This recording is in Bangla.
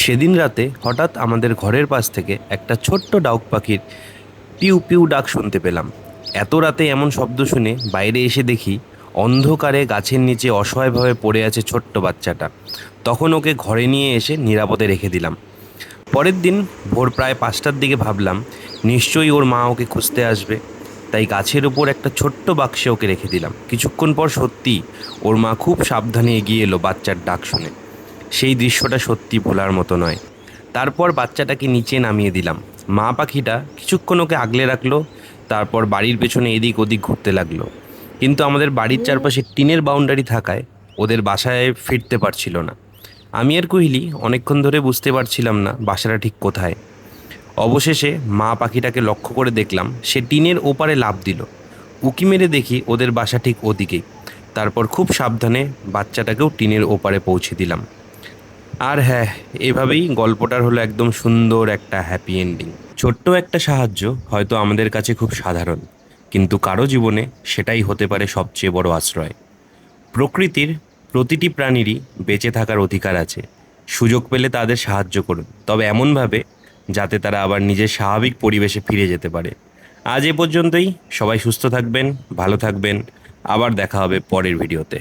সেদিন রাতে হঠাৎ আমাদের ঘরের পাশ থেকে একটা ছোট্ট ডাউক পাখির পিউ পিউ ডাক শুনতে পেলাম। এত রাতে এমন শব্দ শুনে বাইরে এসে দেখি অন্ধকারে গাছের নিচে অসহায়ভাবে পড়ে আছে ছোট্ট বাচ্চাটা। তখন ওকে ঘরে নিয়ে এসে নিরাপদে রেখে দিলাম। পরের দিন ভোর প্রায় 5টার দিকে ভাবলাম নিশ্চয়ই ওর মা ওকে খুঁজতে আসবে, তাই গাছের উপর একটা ছোট্ট বাক্সে ওকে রেখে দিলাম। কিছুক্ষণ পর সত্যি ওর মা খুব সাবধানে এগিয়ে এলো বাচ্চার ডাক শুনে। সেই দৃশ্যটা সত্যি ভোলার মতো নয়। তারপর বাচ্চাটাকে নিচে নামিয়ে দিলাম। মা পাখিটা কিছুক্ষণ ওকে আগলে রাখলো, তারপর বাড়ির পেছনে এদিক ওদিক ঘুরতে লাগলো। কিন্তু আমাদের বাড়ির চারপাশে টিনের বাউন্ডারি থাকায় ওদের বাসায় ফিরতে পারছিল না। আমি আর কোহলি অনেকক্ষণ ধরে বুঝতে পারছিলাম না বাসাটা ঠিক কোথায়। অবশেষে মা পাখিটাকে লক্ষ্য করে দেখলাম সে টিনের ওপারে লাফ দিল। উঁকি মেরে দেখি ওদের বাসা ঠিক ওদিকেই। তারপর খুব সাবধানে বাচ্চাটাকেও টিনের ওপারে পৌঁছে দিলাম। আর হ্যাঁ, এভাবেই গল্পটার হলো একদম সুন্দর একটা হ্যাপি এন্ডিং। ছোট্ট একটা সাহায্য হয়তো আমাদের কাছে খুব সাধারণ, কিন্তু কারো জীবনে সেটাই হতে পারে সবচেয়ে বড় আশ্রয়। প্রকৃতির প্রতিটি প্রাণীরই বেঁচে থাকার অধিকার আছে। সুযোগ পেলে তাদের সাহায্য করুন, তবে এমনভাবে যাতে তারা আবার নিজের স্বাভাবিক পরিবেশে ফিরে যেতে পারে। আজ এ পর্যন্তই। সবাই সুস্থ থাকবেন, ভালো থাকবেন। আবার দেখা হবে পরের ভিডিওতে।